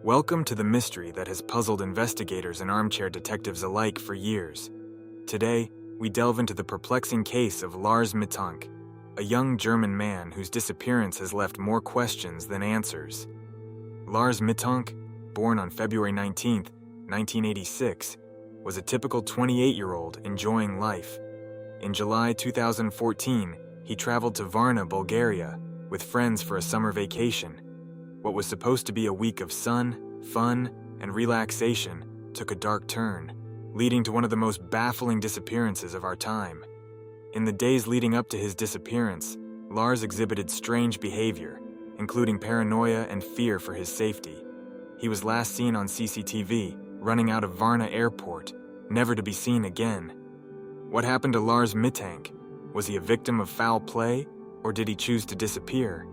Welcome to the mystery that has puzzled investigators and armchair detectives alike for years. Today, we delve into the perplexing case of Lars Mittank, a young German man whose disappearance has left more questions than answers. Lars Mittank, born on February 19, 1986, was a typical 28-year-old enjoying life. In July 2014, he traveled to Varna, Bulgaria, with friends for a summer vacation. What was supposed to be a week of sun, fun, and relaxation took a dark turn, leading to one of the most baffling disappearances of our time. In the days leading up to his disappearance, Lars exhibited strange behavior, including paranoia and fear for his safety. He was last seen on CCTV, running out of Varna airport, never to be seen again. What happened to Lars Mittank? Was he a victim of foul play, or did he choose to disappear?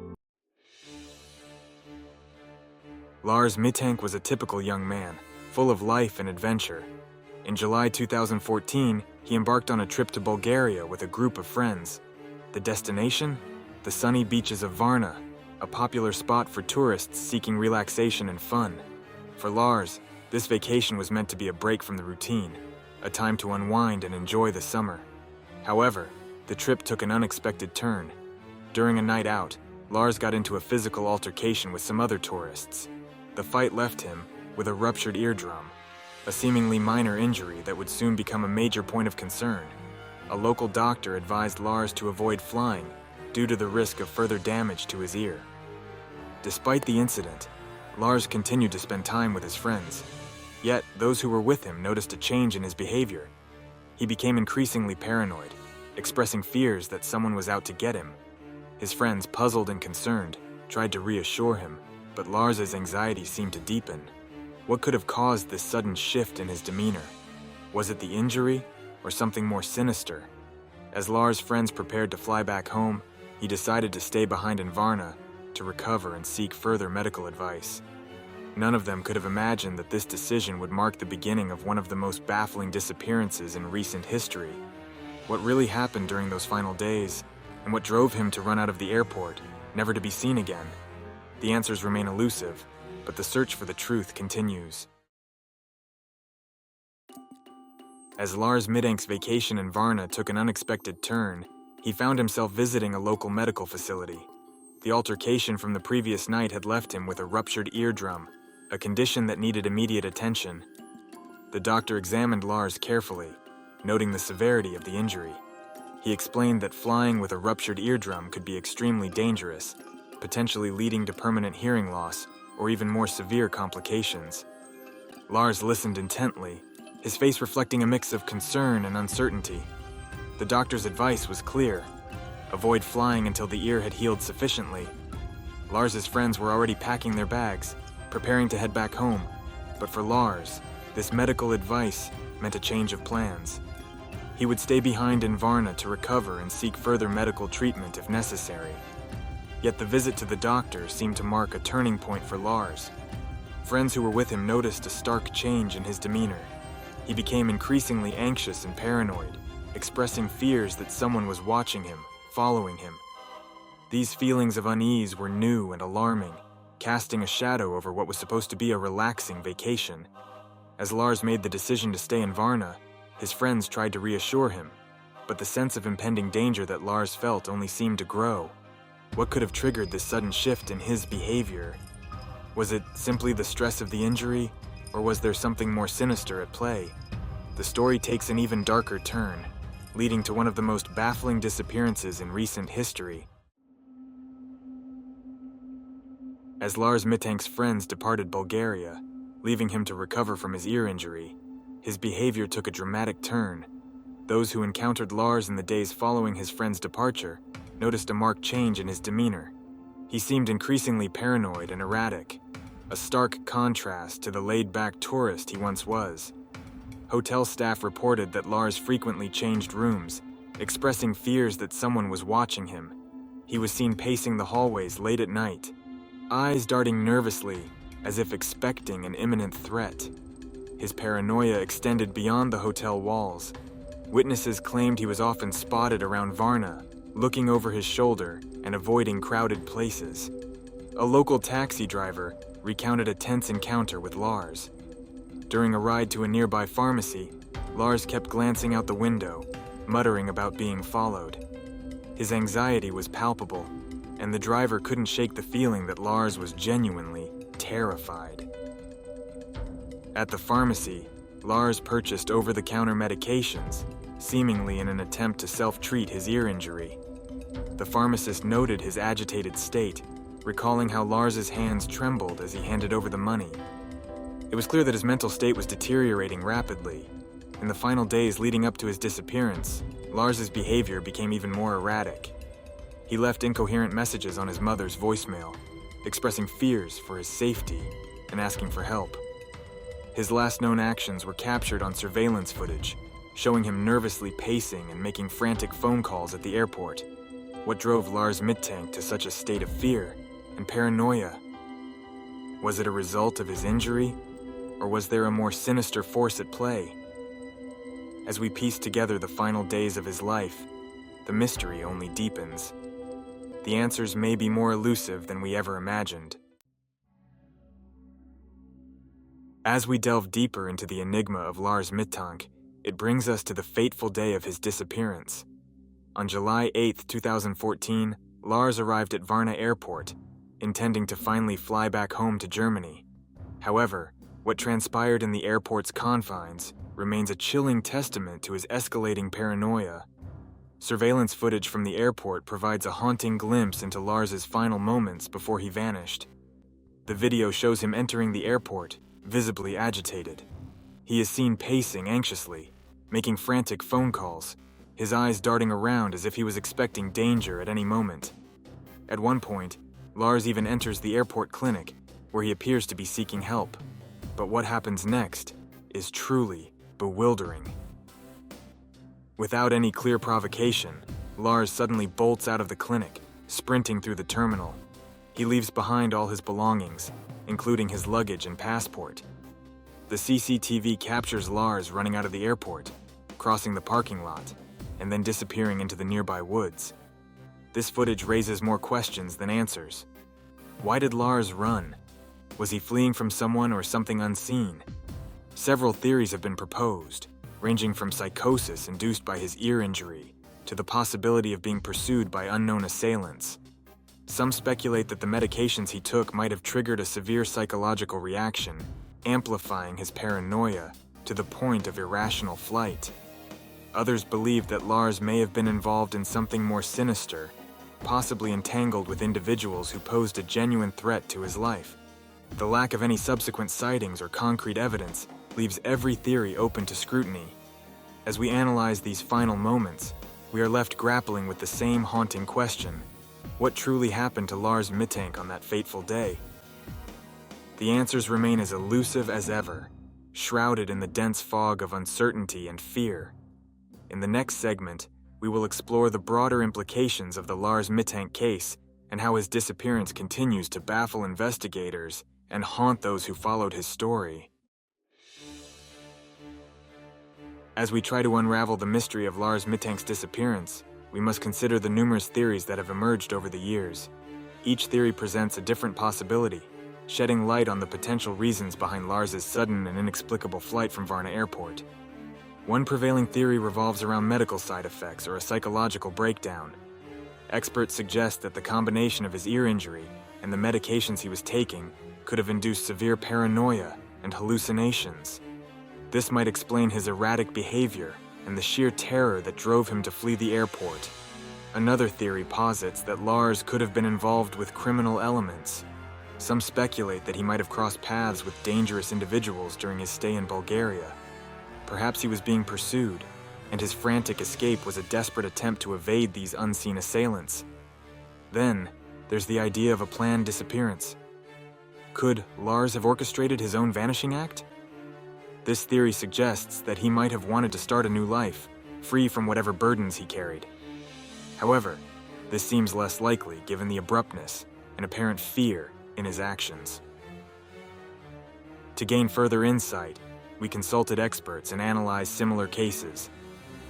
Lars Mittank was a typical young man, full of life and adventure. In July 2014, he embarked on a trip to Bulgaria with a group of friends. The destination? The sunny beaches of Varna, a popular spot for tourists seeking relaxation and fun. For Lars, this vacation was meant to be a break from the routine, a time to unwind and enjoy the summer. However, the trip took an unexpected turn. During a night out, Lars got into a physical altercation with some other tourists. The fight left him with a ruptured eardrum, a seemingly minor injury that would soon become a major point of concern. A local doctor advised Lars to avoid flying due to the risk of further damage to his ear. Despite the incident, Lars continued to spend time with his friends. Yet, those who were with him noticed a change in his behavior. He became increasingly paranoid, expressing fears that someone was out to get him. His friends, puzzled and concerned, tried to reassure him, but Lars's anxiety seemed to deepen. What could have caused this sudden shift in his demeanor? Was it the injury, or something more sinister? As Lars' friends prepared to fly back home, he decided to stay behind in Varna to recover and seek further medical advice. None of them could have imagined that this decision would mark the beginning of one of the most baffling disappearances in recent history. What really happened during those final days, and what drove him to run out of the airport, never to be seen again? The answers remain elusive, but the search for the truth continues. As Lars Mittank's vacation in Varna took an unexpected turn, he found himself visiting a local medical facility. The altercation from the previous night had left him with a ruptured eardrum, a condition that needed immediate attention. The doctor examined Lars carefully, noting the severity of the injury. He explained that flying with a ruptured eardrum could be extremely dangerous, potentially leading to permanent hearing loss or even more severe complications. Lars listened intently, his face reflecting a mix of concern and uncertainty. The doctor's advice was clear: avoid flying until the ear had healed sufficiently. Lars's friends were already packing their bags, preparing to head back home, but for Lars, this medical advice meant a change of plans. He would stay behind in Varna to recover and seek further medical treatment if necessary. Yet the visit to the doctor seemed to mark a turning point for Lars. Friends who were with him noticed a stark change in his demeanor. He became increasingly anxious and paranoid, expressing fears that someone was watching him, following him. These feelings of unease were new and alarming, casting a shadow over what was supposed to be a relaxing vacation. As Lars made the decision to stay in Varna, his friends tried to reassure him, but the sense of impending danger that Lars felt only seemed to grow. What could have triggered this sudden shift in his behavior? Was it simply the stress of the injury, or was there something more sinister at play? The story takes an even darker turn, leading to one of the most baffling disappearances in recent history. As Lars Mittank's friends departed Bulgaria, leaving him to recover from his ear injury, his behavior took a dramatic turn. Those who encountered Lars in the days following his friend's departure noticed a marked change in his demeanor. He seemed increasingly paranoid and erratic, a stark contrast to the laid-back tourist he once was. Hotel staff reported that Lars frequently changed rooms, expressing fears that someone was watching him. He was seen pacing the hallways late at night, eyes darting nervously as if expecting an imminent threat. His paranoia extended beyond the hotel walls. Witnesses claimed he was often spotted around Varna, looking over his shoulder and avoiding crowded places. A local taxi driver recounted a tense encounter with Lars. During a ride to a nearby pharmacy, Lars kept glancing out the window, muttering about being followed. His anxiety was palpable, and the driver couldn't shake the feeling that Lars was genuinely terrified. At the pharmacy, Lars purchased over-the-counter medications, seemingly in an attempt to self-treat his ear injury. The pharmacist noted his agitated state, recalling how Lars's hands trembled as he handed over the money. It was clear that his mental state was deteriorating rapidly. In the final days leading up to his disappearance, Lars's behavior became even more erratic. He left incoherent messages on his mother's voicemail, expressing fears for his safety and asking for help. His last known actions were captured on surveillance footage, showing him nervously pacing and making frantic phone calls at the airport. What drove Lars Mittank to such a state of fear and paranoia? Was it a result of his injury, or was there a more sinister force at play? As we piece together the final days of his life, the mystery only deepens. The answers may be more elusive than we ever imagined. As we delve deeper into the enigma of Lars Mittank, it brings us to the fateful day of his disappearance. On July 8, 2014, Lars arrived at Varna airport, intending to finally fly back home to Germany. However, what transpired in the airport's confines remains a chilling testament to his escalating paranoia. Surveillance footage from the airport provides a haunting glimpse into Lars's final moments before he vanished. The video shows him entering the airport, visibly agitated. He is seen pacing anxiously, making frantic phone calls, his eyes darting around as if he was expecting danger at any moment. At one point, Lars even enters the airport clinic, where he appears to be seeking help. But what happens next is truly bewildering. Without any clear provocation, Lars suddenly bolts out of the clinic, sprinting through the terminal. He leaves behind all his belongings, including his luggage and passport. The CCTV captures Lars running out of the airport, crossing the parking lot, and then disappearing into the nearby woods. This footage raises more questions than answers. Why did Lars run? Was he fleeing from someone or something unseen? Several theories have been proposed, ranging from psychosis induced by his ear injury to the possibility of being pursued by unknown assailants. Some speculate that the medications he took might have triggered a severe psychological reaction, amplifying his paranoia to the point of irrational flight. Others believe that Lars may have been involved in something more sinister, possibly entangled with individuals who posed a genuine threat to his life. The lack of any subsequent sightings or concrete evidence leaves every theory open to scrutiny. As we analyze these final moments, we are left grappling with the same haunting question: what truly happened to Lars Mittank on that fateful day? The answers remain as elusive as ever, shrouded in the dense fog of uncertainty and fear. In the next segment, we will explore the broader implications of the Lars Mittank case and how his disappearance continues to baffle investigators and haunt those who followed his story. As we try to unravel the mystery of Lars Mittank's disappearance, we must consider the numerous theories that have emerged over the years. Each theory presents a different possibility, shedding light on the potential reasons behind Lars's sudden and inexplicable flight from Varna Airport. One prevailing theory revolves around medical side effects or a psychological breakdown. Experts suggest that the combination of his ear injury and the medications he was taking could have induced severe paranoia and hallucinations. This might explain his erratic behavior and the sheer terror that drove him to flee the airport. Another theory posits that Lars could have been involved with criminal elements. Some speculate that he might have crossed paths with dangerous individuals during his stay in Bulgaria. Perhaps he was being pursued, and his frantic escape was a desperate attempt to evade these unseen assailants. Then, there's the idea of a planned disappearance. Could Lars have orchestrated his own vanishing act? This theory suggests that he might have wanted to start a new life, free from whatever burdens he carried. However, this seems less likely given the abruptness and apparent fear in his actions. To gain further insight, we consulted experts and analyzed similar cases.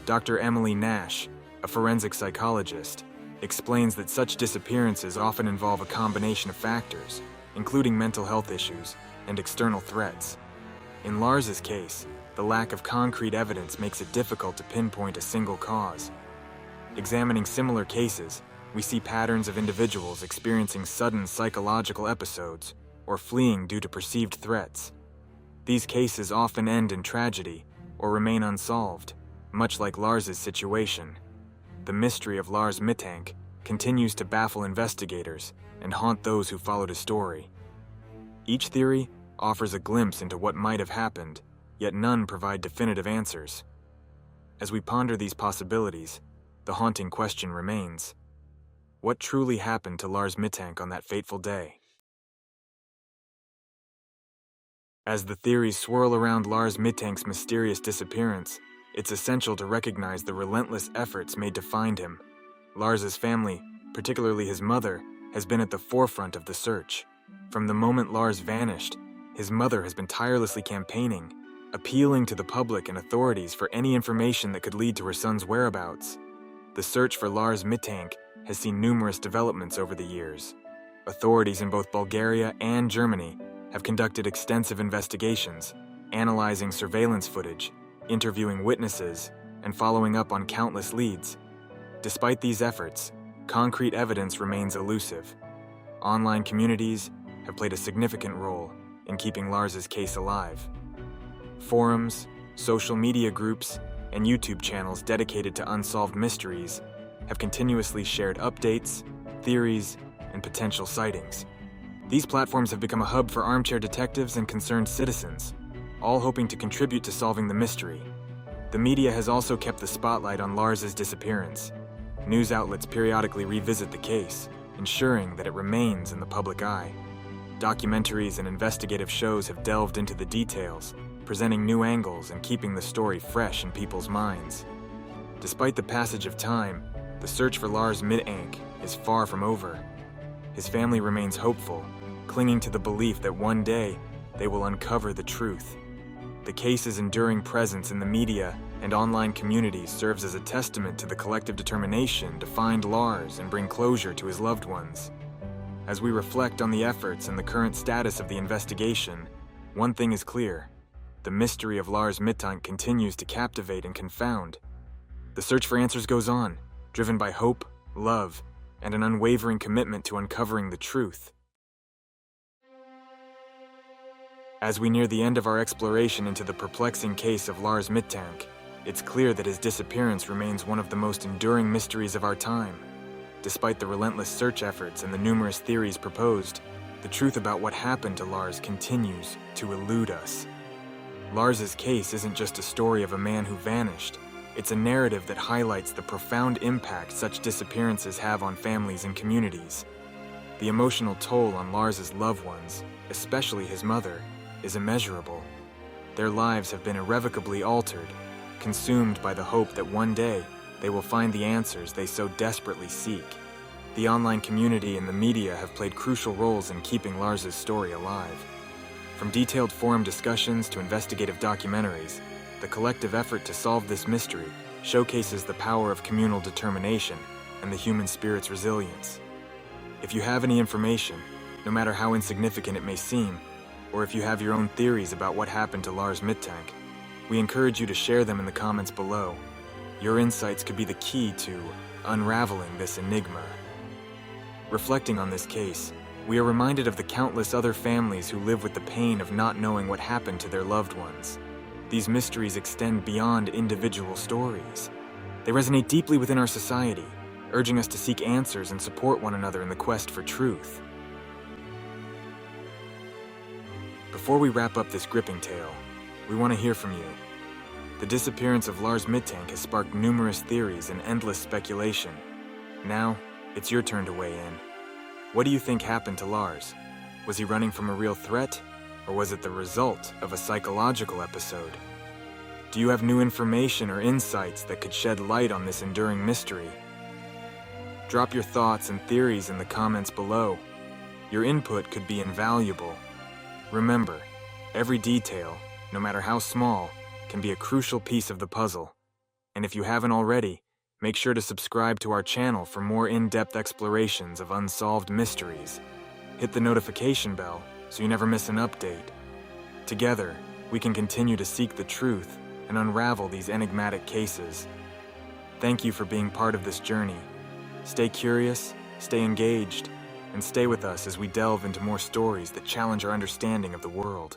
Dr. Emily Nash, a forensic psychologist, explains that such disappearances often involve a combination of factors, including mental health issues and external threats. In Lars's case, the lack of concrete evidence makes it difficult to pinpoint a single cause. Examining similar cases, we see patterns of individuals experiencing sudden psychological episodes or fleeing due to perceived threats. These cases often end in tragedy or remain unsolved, much like Lars's situation. The mystery of Lars Mittank continues to baffle investigators and haunt those who followed his story. Each theory offers a glimpse into what might have happened, yet none provide definitive answers. As we ponder these possibilities, the haunting question remains: what truly happened to Lars Mittank on that fateful day? As the theories swirl around Lars Mittank's mysterious disappearance, it's essential to recognize the relentless efforts made to find him. Lars's family, particularly his mother, has been at the forefront of the search. From the moment Lars vanished, his mother has been tirelessly campaigning, appealing to the public and authorities for any information that could lead to her son's whereabouts. The search for Lars Mittank has seen numerous developments over the years. Authorities in both Bulgaria and Germany have conducted extensive investigations, analyzing surveillance footage, interviewing witnesses, and following up on countless leads. Despite these efforts, concrete evidence remains elusive. Online communities have played a significant role in keeping Lars's case alive. Forums, social media groups, and YouTube channels dedicated to unsolved mysteries have continuously shared updates, theories, and potential sightings. These platforms have become a hub for armchair detectives and concerned citizens, all hoping to contribute to solving the mystery. The media has also kept the spotlight on Lars's disappearance. News outlets periodically revisit the case, ensuring that it remains in the public eye. Documentaries and investigative shows have delved into the details, presenting new angles and keeping the story fresh in people's minds. Despite the passage of time, the search for Lars Mittank is far from over. His family remains hopeful, clinging to the belief that one day they will uncover the truth. The case's enduring presence in the media and online communities serves as a testament to the collective determination to find Lars and bring closure to his loved ones. As we reflect on the efforts and the current status of the investigation, one thing is clear: the mystery of Lars Mittank continues to captivate and confound. The search for answers goes on, driven by hope, love, and an unwavering commitment to uncovering the truth. As we near the end of our exploration into the perplexing case of Lars Mittank, it's clear that his disappearance remains one of the most enduring mysteries of our time. Despite the relentless search efforts and the numerous theories proposed, the truth about what happened to Lars continues to elude us. Lars's case isn't just a story of a man who vanished. It's a narrative that highlights the profound impact such disappearances have on families and communities. The emotional toll on Lars's loved ones, especially his mother, is immeasurable. Their lives have been irrevocably altered, consumed by the hope that one day they will find the answers they so desperately seek. The online community and the media have played crucial roles in keeping Lars's story alive. From detailed forum discussions to investigative documentaries, the collective effort to solve this mystery showcases the power of communal determination and the human spirit's resilience. If you have any information, no matter how insignificant it may seem, or if you have your own theories about what happened to Lars Mittank, we encourage you to share them in the comments below. Your insights could be the key to unraveling this enigma. Reflecting on this case, we are reminded of the countless other families who live with the pain of not knowing what happened to their loved ones. These mysteries extend beyond individual stories. They resonate deeply within our society, urging us to seek answers and support one another in the quest for truth. Before we wrap up this gripping tale, we want to hear from you. The disappearance of Lars Mittank has sparked numerous theories and endless speculation. Now, it's your turn to weigh in. What do you think happened to Lars? Was he running from a real threat, or was it the result of a psychological episode? Do you have new information or insights that could shed light on this enduring mystery? Drop your thoughts and theories in the comments below. Your input could be invaluable. Remember, every detail, no matter how small, can be a crucial piece of the puzzle. And if you haven't already, make sure to subscribe to our channel for more in-depth explorations of unsolved mysteries. Hit the notification bell so you never miss an update. Together, we can continue to seek the truth and unravel these enigmatic cases. Thank you for being part of this journey. Stay curious, stay engaged, and stay with us as we delve into more stories that challenge our understanding of the world.